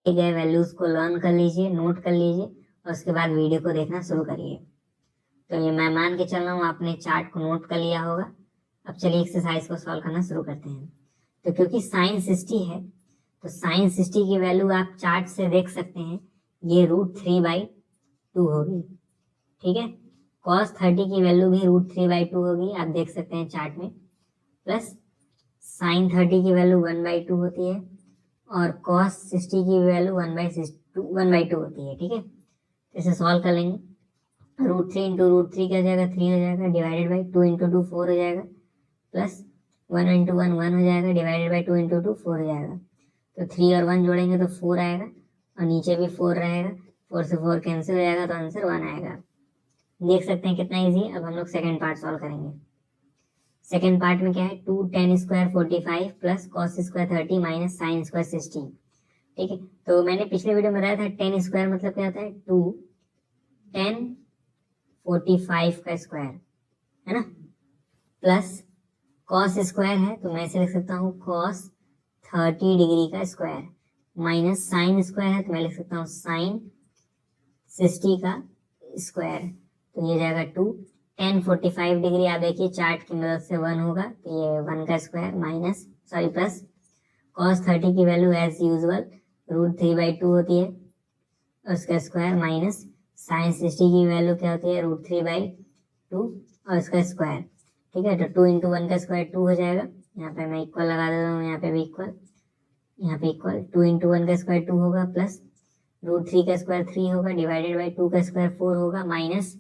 गए वैल्यूज को लर्न कर लीजिए, नोट कर लीजिए और उसके बाद वीडियो को देखना शुरू करिए। तो ये मैं मान के चल रहा हूँ आपने चार्ट को नोट कर लिया होगा। अब चलिए एक्सरसाइज को सॉल्व करना शुरू करते हैं। तो क्योंकि साइन 60 है तो साइन 60 की वैल्यू आप चार्ट से देख सकते हैं, ये √3/2 होगी। ठीक है, cos 30 की वैल्यू भी √3/2 होगी, आप देख सकते हैं चार्ट में। प्लस साइन 30 की वैल्यू 1/2 होती है और cos 60 की वैल्यू 1/2 होती है। ठीक है, इसे सॉल्व कर लेंगे। √3 इंटू √3 क्या हो जाएगा, 3 हो जाएगा, डिवाइडेड बाई 2 इंटू 2 4 हो जाएगा, प्लस 1 इंटू 1 1 हो जाएगा, डिवाइडेड बाई 2 इंटू 2 4 हो जाएगा। तो 3 और 1 जोड़ेंगे तो 4 आएगा और नीचे भी 4 रहेगा, 4 से 4 कैंसिल हो जाएगा तो आंसर 1 आएगा। देख सकते हैं कितना इजी है। अब हम लोग सेकेंड पार्ट सॉल्व करेंगे। सेकेंड पार्ट में क्या है, 2 tan square 45 plus cos square 30 minus sine square 60। ठीक है, तो मैंने पिछले वीडियो में बताया था tan स्क्वायर मतलब क्या होता है, 2 tan 45 का स्क्वायर है ना, प्लस cos स्क्वायर है तो मैं इसे लिख सकता हूँ cos 30 डिग्री का स्क्वायर, माइनस साइन स्क्वायर है तो मैं लिख सकता हूँ साइन 60 का स्क्वायर। तो ये जाएगा 2 tan 45 डिग्री, आप देखिए चार्ट की मदद से 1 होगा तो ये 1 का स्क्वायर माइनस प्लस cos 30 की वैल्यू एज यूजुअल √3/2 होती है और उसका स्क्वायर, माइनस साइन 60 की वैल्यू क्या होती है, √3/2 और उसका स्क्वायर। ठीक है, तो 2 इंटू 1 का स्क्वायर 2 हो जाएगा, यहाँ पे मैं इक्वल लगा देता हूँ, यहाँ पे भी इक्वल, यहाँ पे इक्वल, 2 इंटू 1 का स्क्वायर 2 होगा, प्लस √3 का स्क्वायर 3 होगा, डिवाइडेड बाई 2 का स्क्वायर 4 होगा, माइनस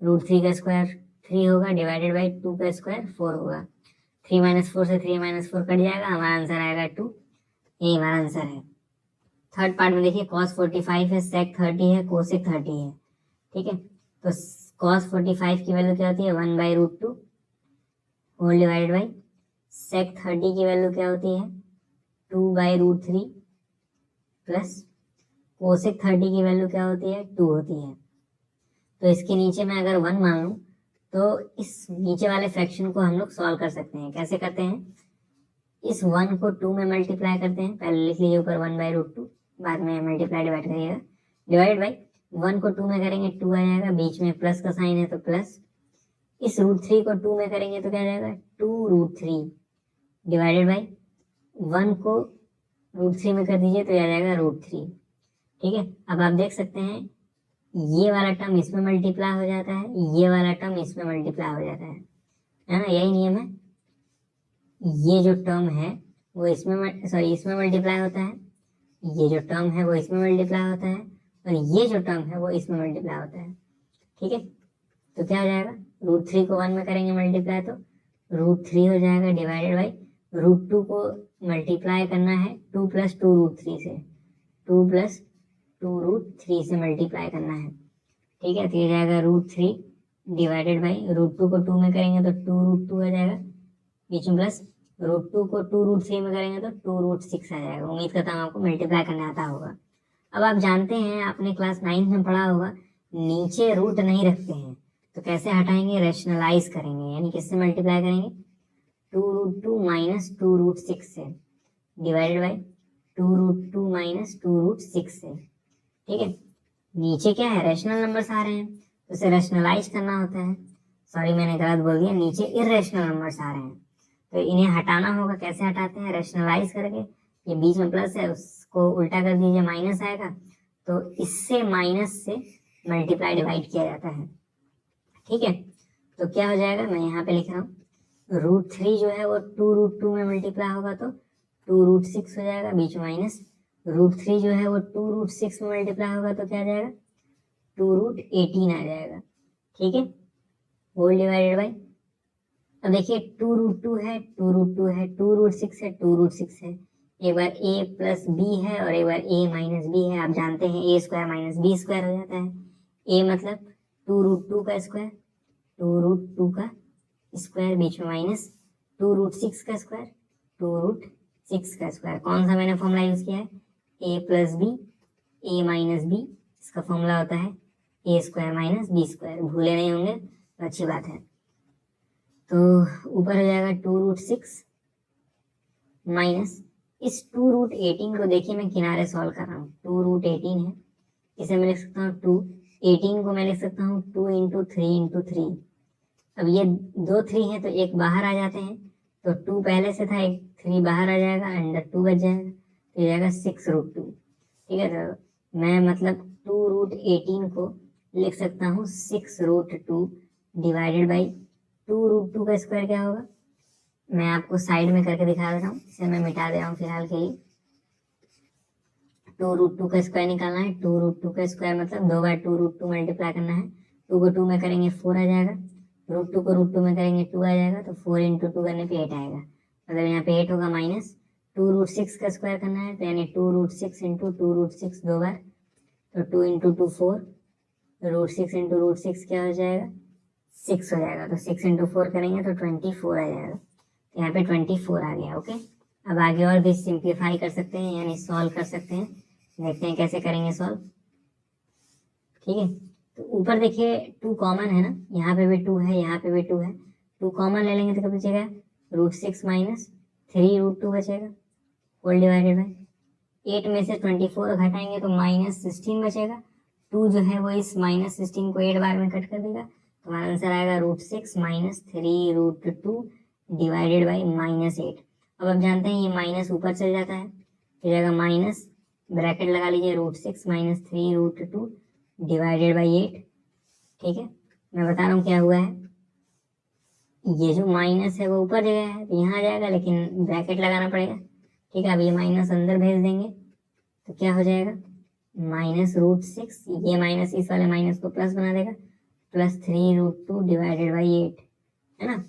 √3 का स्क्वायर 3 होगा, डिवाइडेड बाई 2 का स्क्वायर 4 होगा। 3 माइनस 4 से 3 माइनस 4 कट जाएगा, हमारा आंसर आएगा 2। यही हमारा आंसर है। थर्ड पार्ट में देखिए cos 45 है, sec 30 है, cosec 30 है। ठीक है, तो cos 45 की वैल्यू क्या होती है, 1/√2 होल डिवाइडेड बाई sec 30 की वैल्यू क्या होती है, 2/√3 प्लस cosec 30 की वैल्यू क्या होती है, 2 होती है। तो इसके नीचे मैं अगर 1 मान लूं तो इस नीचे वाले फ्रैक्शन को हम लोग सॉल्व कर सकते हैं। कैसे करते हैं, इस 1 को 2 में मल्टीप्लाई करते हैं, पहले लिख लीजिए ऊपर 1/√2, बाद में मल्टीप्लाई डिवाइड करिएगा, डिवाइड बाई 1 को 2 में करेंगे 2 आ जाएगा, बीच में प्लस का साइन है तो प्लस, इस √3 को 2 में करेंगे तो क्या आ जाएगा, 2√3 डिवाइडेड बाई 1 को √3 में कर दीजिए तो आ जाएगा √3। ठीक है, अब आप देख सकते हैं ये वाला टर्म इसमें मल्टीप्लाई हो जाता है, ये वाला टर्म इसमें मल्टीप्लाई हो जाता है ना, यही नियम है। ये जो टर्म है वो इसमें मल्टीप्लाई होता है, ये जो टर्म है वो इसमें मल्टीप्लाई होता है और ये जो टर्म है वो इसमें मल्टीप्लाई होता है। ठीक है, तो क्या हो जाएगा, √3 को 1 में करेंगे मल्टीप्लाई तो √3 हो जाएगा, डिवाइडेड बाई √2 को मल्टीप्लाई करना है 2 + 2√3 से, 2 + 2√3 से मल्टीप्लाई करना है। ठीक है, तो ये जाएगा √3 डिवाइडेड बाई √2 को 2 में करेंगे तो 2√2 आ जाएगा, बीच में प्लस √2 को 2√3 में करेंगे तो 2√6 आ जाएगा। उम्मीद करता हूँ आपको मल्टीप्लाई करने आता होगा। अब आप जानते हैं, आपने क्लास 9 में पढ़ा होगा, नीचे रूट नहीं रखते हैं तो कैसे हटाएंगे, रैशनलाइज करेंगे, यानी किससे मल्टीप्लाई करेंगे, 2√2 माइनस 2√6 से, डिवाइडेड बाई 2√2 माइनस 2√6 से। ठीक है, नीचे क्या है, रैशनल नंबर्स आ रहे हैं तो उसे रैशनलाइज करना होता है। सॉरी मैंने गलत बोल दिया, नीचे इरेशनल नंबर्स आ रहे हैं तो इन्हें हटाना होगा। कैसे हटाते हैं, रैशनलाइज करके, ये बीच में प्लस है उसको उल्टा कर दीजिए, माइनस आएगा तो इससे माइनस से मल्टीप्लाई डिवाइड किया जाता है। ठीक है, तो क्या हो जाएगा, मैं यहाँ पे लिख रहा हूँ, √3 जो है वो 2√2 में मल्टीप्लाई होगा तो 2√6 हो जाएगा, बीच में माइनस, √3 जो है वो 2√6 में मल्टीप्लाई होगा तो क्या आ जाएगा, 2√18 आ जाएगा। ठीक है, होल डिवाइडेड बाई, अब देखिए 2√2 है, 2√2 है, 2√6 है, 2√6 है, एक बार a + b है और एक बार a - b है। आप जानते हैं a² - b² हो जाता है, a मतलब 2√2 का स्क्वायर, 2√2 का स्क्वायर, बीच में माइनस 2√6 का स्क्वायर, 2√6 का स्क्वायर। कौन सा मैंने फॉर्मूला यूज किया है, a + b, a - b, इसका फॉर्मूला होता है a² - b²। भूले नहीं होंगे तो अच्छी बात है। तो ऊपर हो जाएगा 2√6 माइनस इस 2√18 को देखिए मैं किनारे सॉल्व कर रहा हूँ, 2√18 है, इसे मैं लिख सकता हूँ 2, 18 को मैं लिख सकता हूँ 2 इंटू 3 इंटू 3। अब ये 2 3 है तो एक बाहर आ जाते हैं, तो 2 पहले से था, एक 3 बाहर आ जाएगा, अंडर 2 बच जाएगा, तो जाएगा 6√2। ठीक है, तो मैं मतलब 2√18 को लिख सकता हूँ 6√2 डिवाइडेड बाई 2√2 का स्क्वायर क्या होगा, मैं आपको साइड में करके दिखा दे रहा हूँ, इसे मैं मिटा दे रहा हूँ फिलहाल के लिए। 2√2 का स्क्वायर निकालना है, 2√2 का स्क्वायर मतलब 2 बार 2√2 मल्टीप्लाई करना है, 2 को 2 में करेंगे 4 आ जाएगा, √2 को √2 में करेंगे 2 आ जाएगा, तो 4 इंटू 2 करने पे 8 आएगा, मतलब यहाँ पे 8 होगा, माइनस 2√6 का स्क्वायर करना है, तो यानी 2√6 इंटू 2√6 दो बार, तो 2 इंटू 2 4, √6 इंटू √6 क्या हो जाएगा 6 हो जाएगा, तो 6 इंटू 4 करेंगे तो 24 आ जाएगा, तो यहाँ पे 24 आ गया। ओके, अब आगे और भी सिंप्लीफाई कर सकते हैं यानी सॉल्व कर सकते हैं, देखते हैं कैसे करेंगे सॉल्व। ठीक है, तो ऊपर देखिए 2 कॉमन है ना, यहाँ पे भी 2 है, यहाँ पे भी 2 है, 2 कॉमन ले लेंगे तो क्या बचेगा, √6 माइनस 3√2 बचेगा, होल डिवाइडेड बाई 8 में से 24 घटाएंगे तो -16 बचेगा, 2 जो है वो इस -16 को 8 बार में कट कर देगा, तो हमारा आंसर आएगा √6 माइनस 3√2 डिवाइडेड बाई -8। अब आप जानते हैं ये माइनस ऊपर चल जाता है, तो जाएगा माइनस, ब्रैकेट लगा लीजिए, √6 माइनस 3√2 डिवाइडेड बाई 8। ठीक है, मैं बता रहा हूँ क्या हुआ है, ये जो माइनस है वो ऊपर जगह है तो यहाँ आ जाएगा, लेकिन ब्रैकेट लगाना पड़ेगा। ठीक है, अब ये माइनस अंदर भेज देंगे तो क्या हो जाएगा, -√6, ये माइनस इस वाले माइनस को प्लस बना देगा, प्लस 3√2 डिवाइडेड बाई 8, है ना,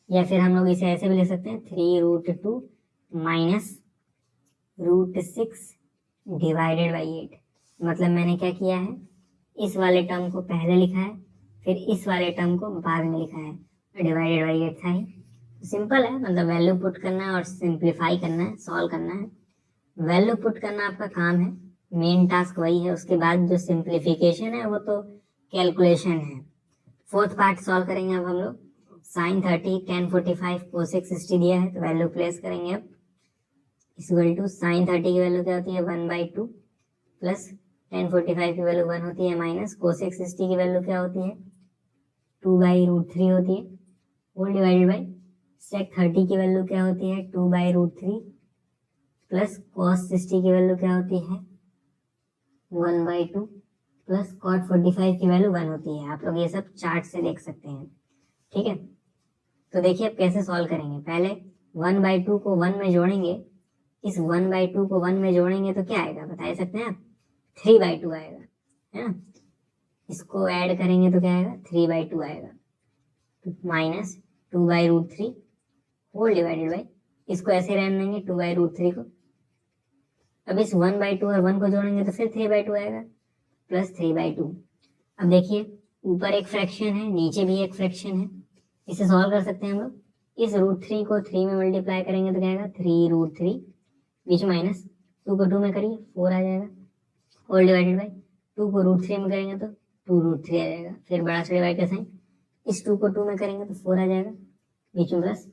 या फिर हम लोग इसे ऐसे भी ले सकते हैं 3√2 माइनस √6 डिवाइडेड बाई 8। मतलब मैंने क्या किया है, इस वाले टर्म को पहले लिखा है, फिर इस वाले टर्म को बाद में लिखा है, डिवाइडेड बाई 8 था ही। सिंपल है, मतलब वैल्यू पुट करना है और सिंप्लीफाई करना है, सॉल्व करना है। वैल्यू पुट करना आपका काम है, मेन टास्क वही है, उसके बाद जो सिंप्लीफिकेशन है वो तो कैलकुलेशन है। फोर्थ पार्ट सॉल्व करेंगे अब हम लोग। sin 30 tan 45 cosec 60 दिया है तो वैल्यू प्लेस करेंगे अब, इक्वल टू sin 30 की वैल्यू क्या होती है 1/2 प्लस tan 45 की वैल्यू 1 होती है, माइनस cosec 60 की वैल्यू क्या होती है 2/√3 होती है, होल डिवाइडेड बाई sec 30 की वैल्यू क्या होती है 2/√3 प्लस cos 60 की वैल्यू क्या होती है 1/2 प्लस cot 45 की वैल्यू 1 होती है। आप लोग ये सब चार्ट से देख सकते हैं। ठीक है, तो देखिए अब कैसे सॉल्व करेंगे, पहले 1/2 को 1 में जोड़ेंगे, इस 1/2 को 1 में जोड़ेंगे तो क्या आएगा बता सकते हैं आप, 3/2 आएगा, है ना, इसको ऐड करेंगे तो क्या आएगा 3/2 आएगा, माइनस 2/√3 होल डिवाइडेड बाई, इसको ऐसे रहने देंगे 2/√3 को, अब इस 1/2 और 1 को जोड़ेंगे तो फिर 3/2 आएगा, प्लस 3/2। अब देखिए ऊपर एक फ्रैक्शन है, नीचे भी एक फ्रैक्शन है, इसे सॉल्व कर सकते हैं हम लोग, इस √3 को 3 में मल्टीप्लाई करेंगे तो क्या आएगा 3√3, बीच माइनस 2 को 2 में करिए 4 आ जाएगा, होल डिवाइडेड बाई 2 को √3 में करेंगे तो 2√3 आ जाएगा, फिर बड़ा से डिवाइड का साइन, इस 2 को 2 में करेंगे तो 4 आ जाएगा, बीच में प्लस,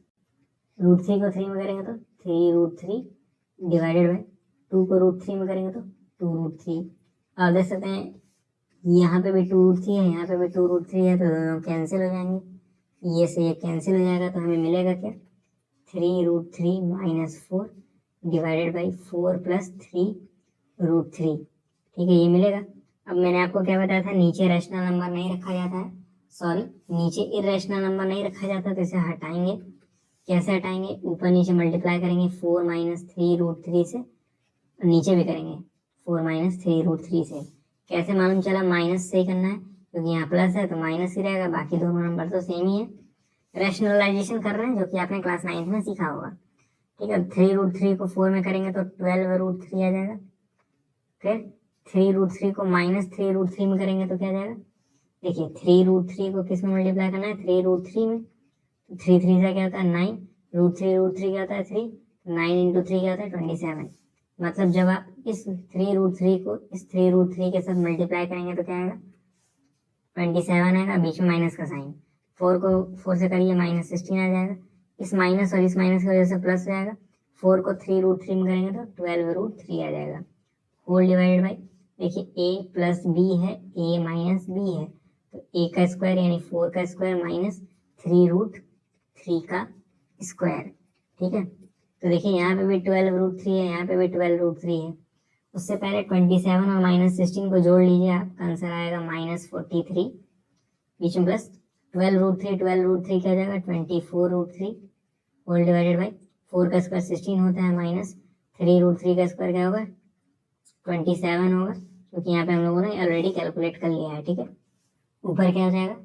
√3 को 3 में करेंगे तो 3√3 डिवाइडेड बाई 2 को √3 में करेंगे तो 2√3। आप देख सकते हैं यहाँ पे भी 2√3 है, यहाँ पे भी 2√3 है, तो दोनों कैंसिल हो जाएंगे, ये से ये कैंसिल हो जाएगा, तो हमें मिलेगा क्या 3√3 माइनस 4 डिवाइडेड बाई 4 प्लस 3√3। ठीक है, ये मिलेगा। अब मैंने आपको क्या बताया था, नीचे रैशनल नंबर नहीं रखा जाता है, सॉरी नीचे इरेशनल नंबर नहीं रखा जाता, तो इसे हटाएंगे। कैसे हटाएंगे, ऊपर नीचे मल्टीप्लाई करेंगे 4 माइनस 3√3 से, नीचे भी करेंगे 4 माइनस 3√3 से। कैसे मालूम चला, माइनस से ही करना है क्योंकि यहाँ प्लस है तो माइनस ही रहेगा, बाकी दोनों नंबर तो सेम ही है। रैशनलाइजेशन कर रहे हैं जो कि आपने क्लास 9th में सीखा होगा। ठीक है, 3√3 को 4 में करेंगे तो 12√3 आ जाएगा, फिर 3√3 को माइनस 3√3 में करेंगे तो क्या आ जाएगा, देखिए 3√3 को किस में मल्टीप्लाई करना है 3√3 में, तो 3 3 से क्या होता है 9, √3 क्या होता है 3, 9 इंटू 3 क्या होता है 27। मतलब जब आप इस 3√3 को इस 3√3 के साथ मल्टीप्लाई करेंगे तो क्या आएगा 27 आएगा, बीच में माइनस का साइन, 4 को 4 से करिए -16 आ जाएगा, इस माइनस और इस माइनस की वजह से प्लस हो जाएगा, 4 को 3√3 में करेंगे तो 12√3 आ जाएगा। होल डिवाइडेड बाई, देखिए a प्लस बी है, a माइनस बी है, तो a का स्क्वायर यानी 4 का स्क्वायर माइनस 3√3 का स्क्वायर। ठीक है, तो देखिए यहाँ पे भी 12√3 है, यहाँ पे भी 12√3 है। उससे पहले 27 और -16 को जोड़ लीजिए, आपका आंसर आएगा -43, बीच में प्लस 12√3, 12√3 क्या हो जाएगा 24√3 होल डिवाइडेड बाई 4 का स्क्वायर 16 होता है, माइनस 3√3 का स्क्वायर क्या होगा 27 होगा, क्योंकि यहाँ पे हम लोगों ने ऑलरेडी कैलकुलेट कर लिया है। ठीक है, ऊपर क्या हो जाएगा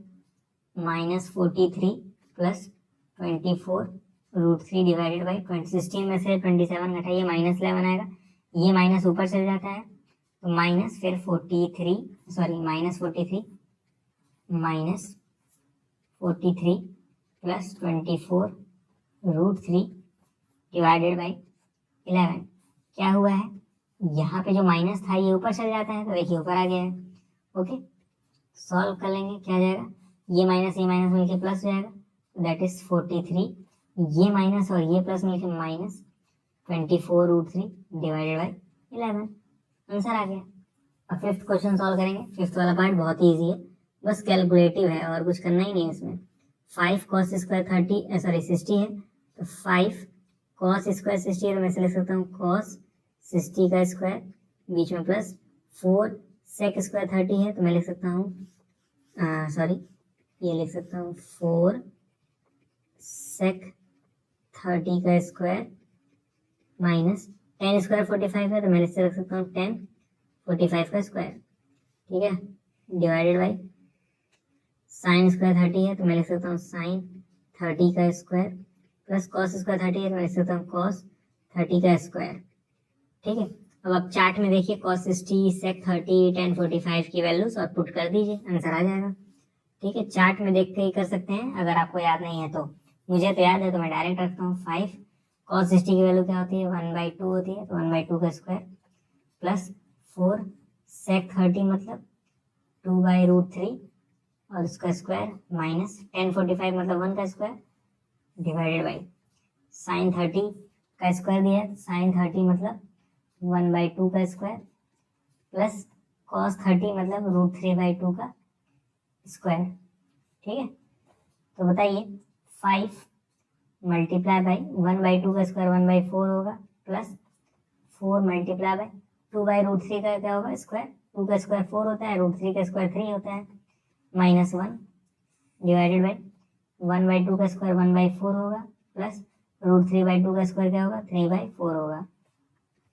-43 प्लस 24√3 डिवाइडेड बाई 16 में से 27 घटाइए -11 आएगा, ये माइनस ऊपर चल जाता है तो माइनस फिर 43 प्लस 24√3 डिवाइडेड बाई 11 क्या हुआ है, यहाँ पे जो माइनस था ये ऊपर चल जाता है, तो देखिए ऊपर आ गया है। ओके, सॉल्व कर लेंगे, क्या जाएगा ये माइनस मिलके प्लस हो जाएगा, दैट इज 43, ये माइनस और ये प्लस मिलके माइनस 24√3 डिवाइडेड बाई 11, आंसर आ गया। अब फिफ्थ क्वेश्चन सॉल्व करेंगे। फिफ्थ वाला पार्ट बहुत ही ईजी है, बस कैलकुलेटिव है और कुछ करना ही नहीं है इसमें। 5 cos स्क्वायर 60 है, तो 5 cos स्क्वायर 60 है, तो मैं इसे लिख सकता हूँ cos 60 का स्क्वायर, बीच में प्लस 4 sec स्क्वायर 30 है, तो मैं लिख सकता हूँ ये लिख सकता हूँ 4 sec 30 का स्क्वायर माइनस 10 स्क्वायर 45 है, तो मैं इससे रख सकता हूँ 10 45 का स्क्वायर। ठीक है, डिवाइडेड बाई साइन स्क्वायर 30 है, तो मैं लिख सकता हूँ साइन 30 का स्क्वायर प्लस कॉस स्क्वायर 30 है, तो मैं लिख सकता हूँ कॉस 30 का स्क्वायर। ठीक है, अब आप चार्ट में देखिए cos 60 sec 30 tan 45 की वैल्यूज और पुट कर दीजिए, आंसर आ जाएगा। ठीक है, चार्ट में देख के ही कर सकते हैं, अगर आपको याद नहीं है तो। मुझे तो याद है तो मैं डायरेक्ट रखता हूँ। 5 cos 60 की वैल्यू क्या होती है 1/2 होती है, तो 1/2 का स्क्वायर प्लस 4 sec 30 मतलब 2/√3 और उसका स्क्वायर माइनस tan 45 मतलब 1 का स्क्वायर डिवाइडेड बाई साइन 30 का स्क्वायर दिया है, साइन 30 मतलब 1/2 का स्क्वायर प्लस cos 30 मतलब √3/2 का स्क्वायर। ठीक है, तो बताइए 5 मल्टीप्लाई बाई 1/2 का स्क्वायर 1/4 होगा, प्लस 4 मल्टीप्लाई बाई 2/√3 का क्या होगा स्क्वायर, 2 का स्क्वायर 4 होता है, √3 का स्क्वायर 3 होता है, -1 डिवाइडेड बाई 1/2 का स्क्वायर 1/4 होगा, प्लस √3/2 का स्क्वायर क्या होगा 3/4 होगा।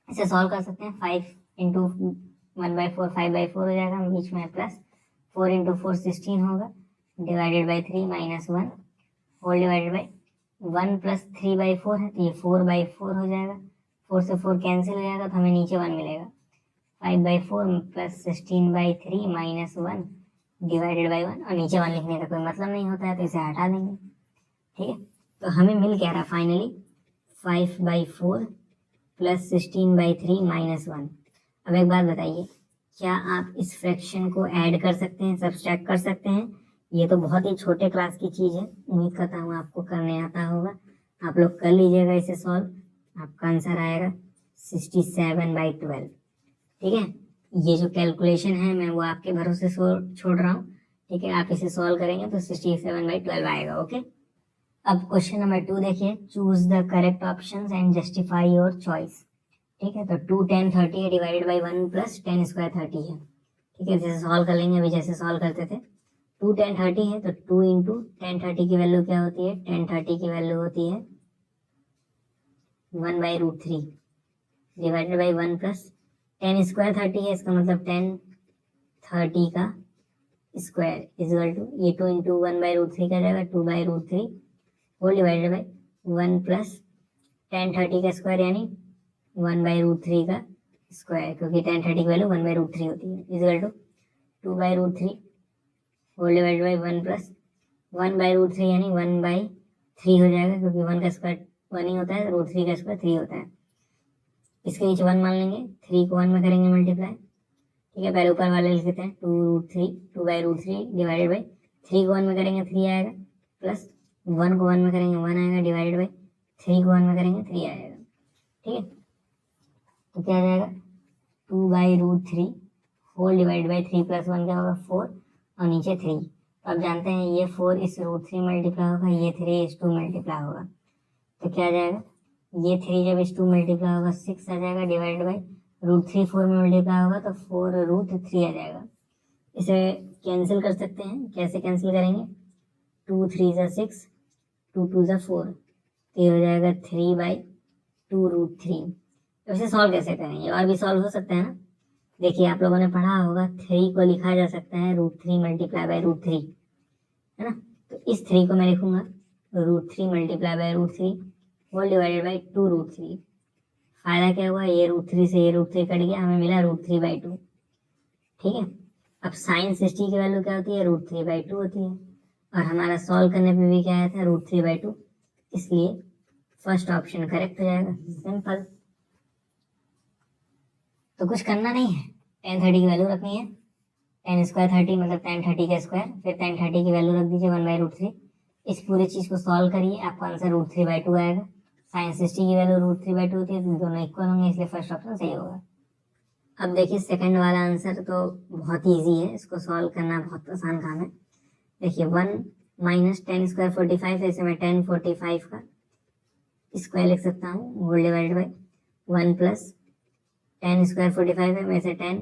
इसे सॉल्व कर सकते हैं, 5 इंटू 1/4 5/4 हो जाएगा, बीच में प्लस 4 इंटू 4 16 होगा, divided by 3 -1 whole divided by 1 plus 3/4 है, तो ये 4/4 हो जाएगा, 4 से 4 कैंसिल हो जाएगा, तो हमें नीचे 1 मिलेगा। 5/4 प्लस 16/3 -1 डिवाइडेड बाई 1, और नीचे 1 लिखने का कोई मतलब नहीं होता है, तो इसे हटा देंगे। ठीक है, तो हमें मिल क्या रहा फाइनली 5/4 प्लस 16/3 -1। अब एक बात बताइए, क्या आप इस फ्रैक्शन को ऐड कर सकते हैं, सब्सट्रैक्ट कर सकते हैं? ये तो बहुत ही छोटे क्लास की चीज़ है, उम्मीद करता हूँ आपको करने आता होगा। आप लोग कर लीजिएगा इसे सॉल्व, आपका आंसर आएगा 67/12। ठीक है, ये जो कैलकुलेशन है मैं वो आपके भरोसे छोड़ रहा हूँ। ठीक है, आप इसे सॉल्व करेंगे तो 67/12 आएगा। ओके, अब क्वेश्चन नंबर 2 देखिए, choose the correct options and justify your choice. ठीक है, तो 2 tan 30 है divided by 1 plus tan square 30 है। ठीक है, जैसे सॉल्व कर लेंगे, अभी जैसे सॉल्व करते थे 2 tan 30 है, तो 2 इंटू tan 30 की वैल्यू क्या होती है, tan 30 की वैल्यू होती है 1/√3 divided by 1 plus tan square 30 है, इसका मतलब tan 30 का स्क्वायर इक्वल टू ये 2 इंटू 1/√3 का जाएगा 2/√3 whole divided by 1 plus tan 30 का स्क्वायर यानी 1/√3 का स्क्वायर, क्योंकि tan 30 की वैल्यू 1/√3 होती है, equal to 2/√3 whole divided by 1 plus 1/√3 यानी 1/3 हो जाएगा, क्योंकि 1 का स्क्वायर 1 ही होता है, √3 का स्क्वायर 3 होता है। इसके नीचे 1 मान लेंगे, 3 को 1 में करेंगे मल्टीप्लाई। ठीक है, पहले ऊपर वाले लिख देते हैं 2/√3 डिवाइडेड बाई 3 को 1 में करेंगे 3 आएगा, प्लस 1 को 1 में करेंगे 1 आएगा, डिवाइडेड बाई 3 को 1 में करेंगे 3 आएगा। ठीक है, तो क्या आ जाएगा 2/√3 होल डिवाइड बाई 3 + 1 क्या होगा 4 और नीचे 3। तो आप जानते हैं ये 4 इस √3 मल्टीप्लाई होगा, ये 3 इस 2 मल्टीप्लाई होगा, तो क्या आ जाएगा ये 3 जब इस 2 मल्टीप्लाई होगा 6 आ जाएगा डिवाइड बाई √3 4 में मल्टीप्लाई होगा तो 4√3 आ जाएगा। इसे कैंसिल कर सकते हैं, कैसे कैंसिल करेंगे 2 3 ज़ा 6 2 2 ज़ा 4, तो ये हो जाएगा 3/2√3। तो इसे सॉल्व कैसे करेंगे, और भी सॉल्व हो सकता है ना। देखिए आप लोगों ने पढ़ा होगा 3 को लिखा जा सकता है √3 मल्टीप्लाई बाई √3, है ना। तो इस 3 को मैं लिखूंगा √3 multiply by √3 whole divided by 2√3। फायदा क्या हुआ, ये √3 से ये √3 कट गया, हमें मिला √3/2। ठीक है, अब साइन 60 की वैल्यू क्या होती है √3/2 होती है, और हमारा सॉल्व करने पे भी क्या आया था √3/2, इसलिए फर्स्ट ऑप्शन करेक्ट हो जाएगा। सिंपल, तो कुछ करना नहीं है, tan 30 की वैल्यू रखनी है, tan स्क्वायर 30 मतलब tan 30 का स्क्वायर, फिर tan 30 की वैल्यू रख दीजिए 1/√3। इस पूरी चीज को सॉल्व करिए, आपका आंसर √3/2 आएगा। साइन 60 की वैल्यू √3/2 होती है, तो दोनों इक्वल होंगे, इसलिए फर्स्ट ऑप्शन सही होगा। अब देखिए सेकंड वाला आंसर तो बहुत ईजी है, इसको सॉल्व करना बहुत आसान काम है। देखिए 1 - tan स्क्वायर 45 है, इसे मैं tan 45 का स्क्वायर लिख सकता हूँ whole divided by 1 + tan square 45 है, मैं इसे tan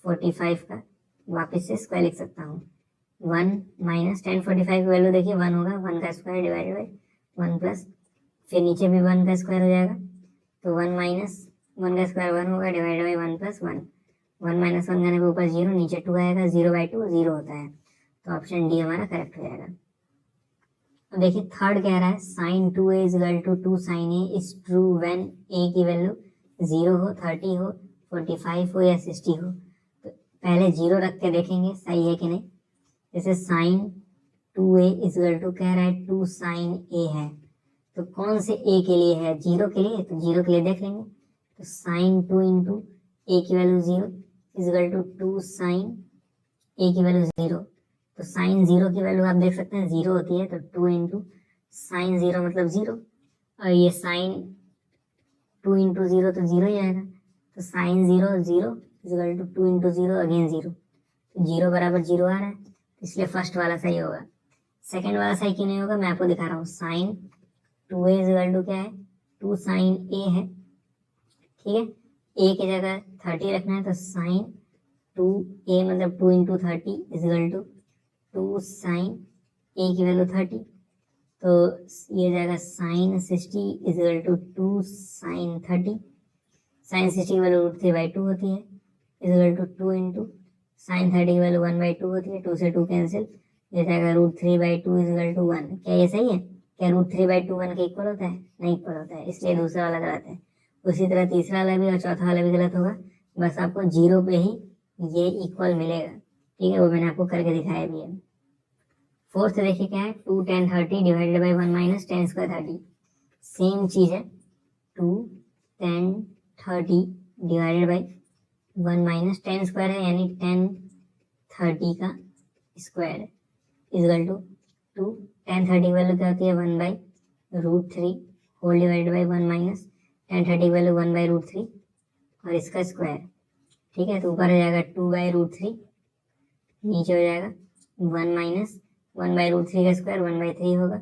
45 का वापस से स्क्वायर लिख सकता हूँ। 1 - tan 45 की वैल्यू देखिए 1 होगा, 1 का स्क्वायर डिवाइडेड बाई 1 + फिर नीचे भी 1 का स्क्वायर हो जाएगा, तो 1 - 1 का स्क्वायर 1 होगा डिवाइडेड बाई 1 + 1। 1 - 1 करने के ऊपर 0, नीचे 2 आएगा, 0/2 0 होता है, तो ऑप्शन डी हमारा करेक्ट हो जाएगा। अब देखिए थर्ड कह रहा है sin 2a = 2 sin a is true when a की वैल्यू 0 हो, 30 हो, 45 हो या 60 हो। तो पहले 0 रख के देखेंगे सही है कि नहीं। जैसे sin 2a = कह रहा है 2 sin a है, तो कौन से a के लिए है 0 के लिए, तो 0 के लिए देख लेंगे। तो sin 2 × a की वैल्यू 0 = 2 sin a की वैल्यू 0, तो साइन 0 की वैल्यू आप देख सकते हैं 0 होती है, तो 2 × साइन 0 मतलब 0, और ये साइन 2 × 0 तो 0 ही आएगा, तो साइन 0 0 = 2 × 0 अगेन 0, तो 0 बराबर 0 आ रहा है, इसलिए फर्स्ट वाला सही होगा। सेकंड वाला सही क्यों नहीं होगा, मैं आपको दिखा रहा हूँ। साइन 2a = क्या है 2 साइन a है, ठीक है, a की जगह 30 रखना है, तो साइन 2a मतलब 2 × 30 = 2 साइन a की वैल्यू 30, तो ये जाएगा साइन 60 = 2 साइन 30। साइन 60 की वैल्यू √3/2 होती है, = 2 × साइन 30 की वैल्यू 1/2 होती है, 2 से 2 कैंसिल, ये जाएगा √3/2 = 1। क्या ये सही है, क्या √3/2 1 के इक्वल होता है, नहीं इक्वल होता है, इसलिए दूसरा वाला गलत है। उसी तरह तीसरा वाला भी और चौथा वाला भी गलत होगा, बस आपको 0 पे ही ये इक्वल मिलेगा, ठीक है, वो मैंने आपको करके दिखाया भी है। फोर्थ देखिए क्या है 2 tan 30 divided by 1 - tan square 30, same चीज है 2 tan 30 divided by 1 - tan square है, यानी tan 30 का स्क्वायर = 2 tan 30 की वैल्यू क्या होती है 1/√3 होल डिवाइडेड बाई 1 - tan 30 की वैल्यू 1/√3 और इसका स्क्वायर, ठीक है, तो ऊपर हो जाएगा 2/√3, नीचे हो जाएगा 1 - 1/√3 का स्क्वायर 1/3 होगा,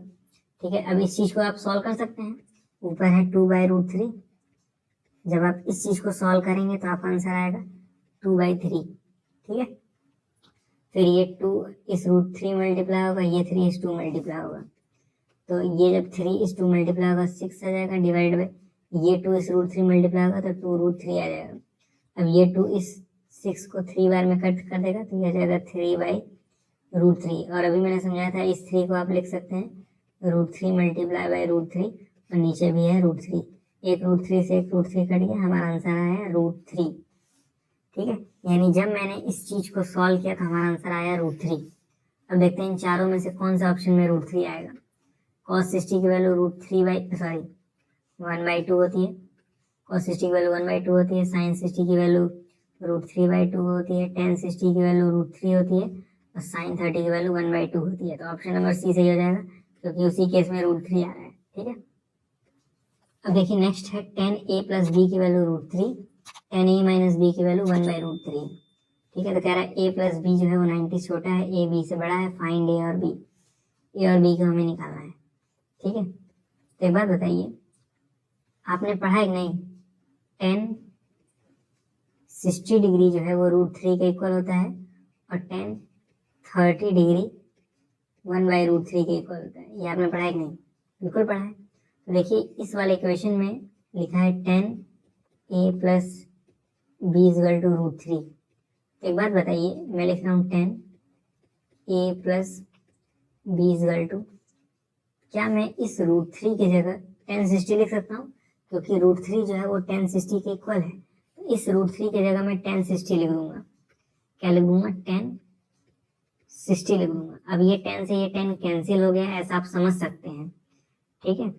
ठीक है। अब इस चीज को आप सॉल्व कर सकते हैं, ऊपर है 2/√3, जब आप इस चीज को सॉल्व करेंगे तो आपका आंसर आएगा 2/3, ठीक है। फिर ये 2 इस √3 मल्टीप्लाई होगा, ये 3 इस 2 मल्टीप्लाई होगा, तो ये जब 3 इस 2 मल्टीप्लाई होगा 6 आ जाएगा डिवाइड बाई ये 2 इस √3 मल्टीप्लाई होगा तो 2√3 आ जाएगा। अब ये 2 इस 6 को 3 बार में कट कर देगा, तो ये आ जाएगा 3/√3, और अभी मैंने समझाया था इस 3 को आप लिख सकते हैं √3 मल्टीप्लाई बाई √3, और नीचे भी है √3, एक √3 से एक √3 कट गया, हमारा आंसर आया √3, ठीक है। यानी जब मैंने इस चीज को सॉल्व किया था हमारा आंसर आया √3। अब देखते हैं इन चारों में से कौन सा ऑप्शन में √3 आएगा। cos 60 की वैल्यू 1/2 होती है, cos 60 की वैल्यू 1/2 होती है, sin 60 की वैल्यू √3/2 होती है, tan 60 की वैल्यू √3 होती है, और sin 30 की वैल्यू 1/2 होती है, तो ऑप्शन नंबर सी सही हो जाएगा, क्योंकि उसी केस में √3 आ रहा है, ठीक है। अब देखिए नेक्स्ट है टेन ए प्लस बी की value √3, ten A minus B की वैल्यू 1/√3। ठीक है, तो कह रहा है ए प्लस बी जो है वो 90 छोटा है, ए बी से बड़ा है, फाइंड ए और बी। ए और बी को हमें निकालना है। ठीक है, तो एक बात बताइए, आपने पढ़ा है कि नहीं, टेन 60 डिग्री जो है वो √3 के इक्वल होता है और टेन 30 डिग्री 1/√3 के इक्वल होता है। ये आपने पढ़ा है कि नहीं? बिल्कुल पढ़ा है। तो देखिए इस वाले इक्वेशन में लिखा है tan A plus B is equal to √3। तो एक बात बताइए, मैं लिख रहा हूँ tan A plus B is equal to, क्या मैं इस √3 की जगह टेन 60 लिख सकता हूँ? क्योंकि √3 जो है वो टेन 60 के इक्वल है, तो इस √3 की जगह मैं टेन 60 लिख दूंगा। क्या लिख दूंगा? टेन 60 लिख दूंगा। अब ये 10 से ये 10 कैंसिल हो गया, ऐसा आप समझ सकते हैं। ठीक है,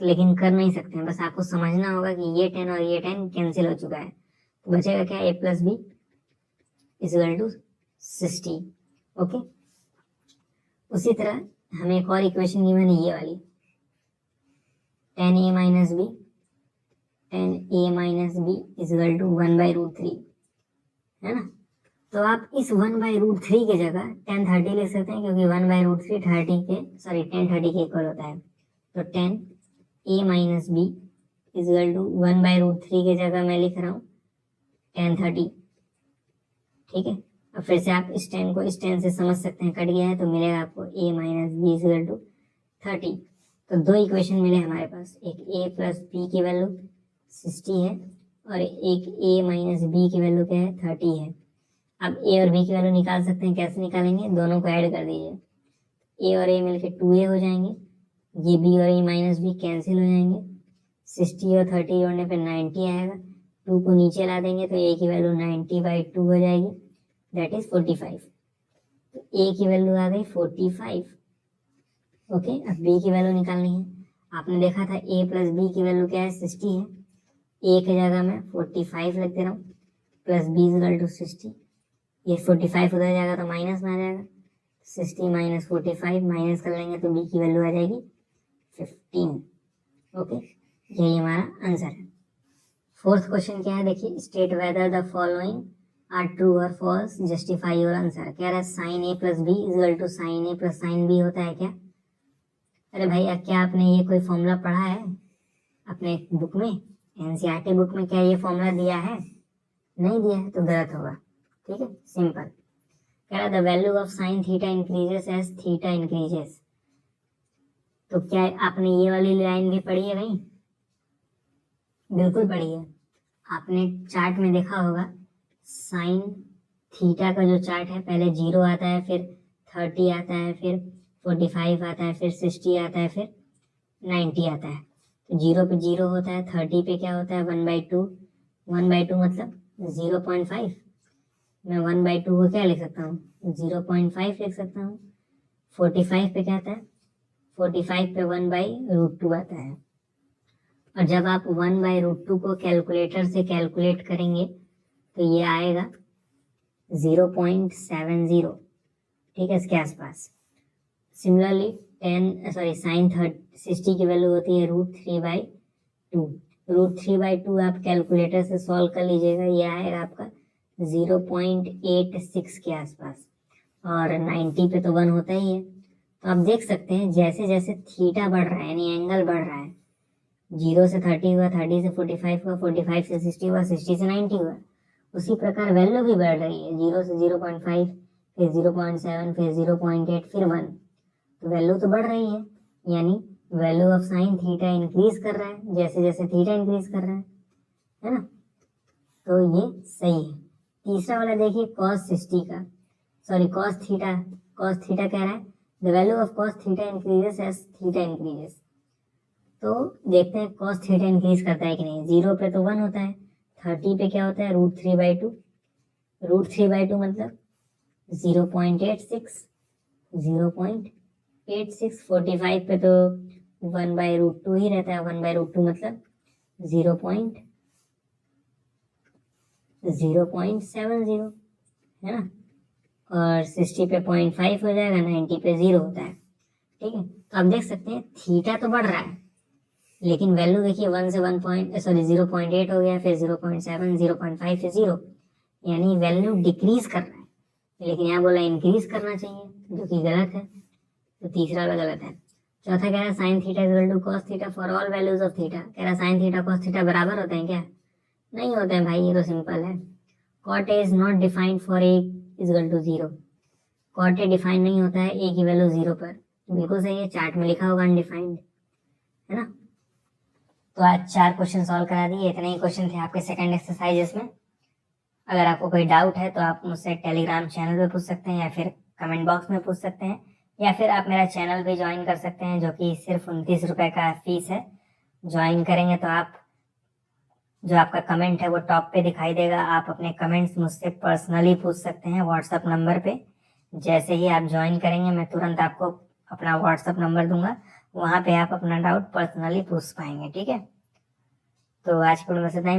लेकिन कर नहीं सकते हैं, बस आपको समझना होगा कि ये 10 और ये 10 कैंसिल हो चुका है, तो बचेगा क्या? a plus B is equal to 60। Okay, उसी तरह हमें एक और इक्वेशन गिवन है, ये वाली, tan A minus B is equal to 1/√3, है ना? तो आप इस 1/√3 की जगह टेन 30 लिख सकते हैं, क्योंकि 1/√3 टेन 30 के इक्वल होता है। तो tan A minus B is equal to 1/√3 की जगह मैं लिख रहा हूँ टेन 30। ठीक है, अब फिर से आप इस टेन को इस टेन से समझ सकते हैं, कट गया है, तो मिलेगा आपको a minus B is equal to 30। तो दो इक्वेशन मिले हमारे पास, एक a प्लस बी की वैल्यू 60 है और एक a माइनस बी की वैल्यू क्या है? 30 है। अब a और b की वैल्यू निकाल सकते हैं, कैसे निकालेंगे? दोनों को ऐड कर दीजिए, a और a मिलके 2a हो जाएंगे, ये b और a माइनस बी कैंसिल हो जाएंगे, 60 और 30 जोड़ने पे 90 आएगा, 2 को नीचे ला देंगे तो a की वैल्यू 90/2 हो जाएगी, दैट इज 45। तो a की वैल्यू आ गई 45। ओके, अब b की वैल्यू निकालनी है। आपने देखा था a प्लस बी की वैल्यू क्या है? 60 है, a की जगह मैं 45 लिख दे रहा हूँ, plus b is equal to 60। ये 45 उधर जाएगा तो माइनस में आ जाएगा, 60 माइनस 45 माइनस कर लेंगे तो b की वैल्यू आ जाएगी 15। ओके, यही हमारा आंसर है। फोर्थ क्वेश्चन क्या है, देखिए, state whether the following are true और फॉल्स, जस्टिफाई योर आंसर। कह रहा है sine A plus B is equal to sine A plus sine B होता है क्या? अरे भैया, क्या आपने ये कोई फॉर्मूला पढ़ा है अपने बुक में, एनसीईआरटी बुक में? क्या ये फॉर्मूला दिया है? नहीं दिया है, तो गलत होगा। ठीक है, सिंपल। कह रहा the value of sine theta increases as theta increases. तो क्या आपने ये वाली लाइन भी पढ़ी है भाई? बिल्कुल पढ़ी है। आपने चार्ट में देखा होगा, साइन थीटा का जो चार्ट है, पहले 0 आता है, फिर 30 आता है, फिर 45 आता है, फिर 60 आता है, फिर 90 आता है। तो 0 पे 0 होता है, 30 पे क्या होता है? 1/2। 1/2 मतलब 0.5। मैं 1/2 को क्या लिख सकता हूँ? 0.5 लिख सकता हूँ। 45 पे क्या आता है? 45 पे 1/√2 आता है। और जब आप 1/√2 को कैलकुलेटर से कैलकुलेट करेंगे तो ये आएगा 0.70। ठीक है, इसके आसपास। सिमिलरली साइन 60 की वैल्यू होती है √3/2। √3/2 आप कैलकुलेटर से सॉल्व कर लीजिएगा, ये आएगा आपका 0.86 के आसपास। और 90 पे तो 1 होता ही है। तो आप देख सकते हैं जैसे जैसे थीटा बढ़ रहा है, यानी एंगल बढ़ रहा है, 0 से 30 हुआ, 30 से 45 हुआ, 45 से 60 हुआ, 60 से 90 हुआ, उसी प्रकार वैल्यू भी बढ़ रही है, 0 से 0.5, फिर 0.7, फिर 0.8, फिर 1। तो वैल्यू तो बढ़ रही है, यानी value of sine theta increase कर रहा है जैसे जैसे थीटा इंक्रीज कर रहा है ना? तो ये सही है। तीसरा वाला देखिए, cos 60 का, cos थीटा कह रहा है the value of cos theta increases as theta increases. तो देखते हैं cos थीटा इंक्रीज करता है कि नहीं। 0 पे तो 1 होता है, 30 पे क्या होता है? √3/2। √3/2 मतलब 0.86, 0.86। 45 पे तो 1/√2 ही रहता है, 1/√2 मतलब 0.70, है ना? और 60 पे 0.5 हो जाएगा, 90 पे 0 होता है। ठीक है, तो आप देख सकते हैं थीटा तो बढ़ रहा है, लेकिन वैल्यू देखिए 1 से 0.8 हो गया, फिर 0.7, 0.5 फिर 0, यानी वैल्यू डिक्रीज कर रहा है। लेकिन यहाँ बोला इंक्रीज करना चाहिए, जो कि गलत है, तो तीसरा वाला गलत है। चौथा कह रहा है sine theta equal to cos theta for all values of theta. कह रहा है साइन थीटा कॉस थीटा बराबर होते हैं क्या? नहीं होते हैं भाई, ये तो सिंपल है। Cot A is not defined for A equal to 0। Cot A define नहीं होता है ए की वैल्यू 0 पर। बिल्कुल सही है, चार्ट में लिखा होगा अनडिफाइंड, है ना। तो आज 4 क्वेश्चन सॉल्व करा दिए। इतने ही क्वेश्चन थे आपके सेकंड एक्सरसाइजेस में। अगर आपको कोई डाउट है तो आप मुझसे टेलीग्राम चैनल पे पूछ सकते हैं, या फिर कमेंट बॉक्स में पूछ सकते हैं, या फिर आप मेरा चैनल भी ज्वाइन कर सकते हैं, जो कि सिर्फ 29 रुपए का फीस है। ज्वाइन करेंगे तो आप जो आपका कमेंट है वो टॉप पे दिखाई देगा। आप अपने कमेंट्स मुझसे पर्सनली पूछ सकते हैं व्हाट्सएप नंबर पे। जैसे ही आप ज्वाइन करेंगे मैं तुरंत आपको अपना व्हाट्सएप नंबर दूंगा, वहां पे आप अपना डाउट पर्सनली पूछ पाएंगे, ठीक है। तो आज के वीडियो में इतना ही।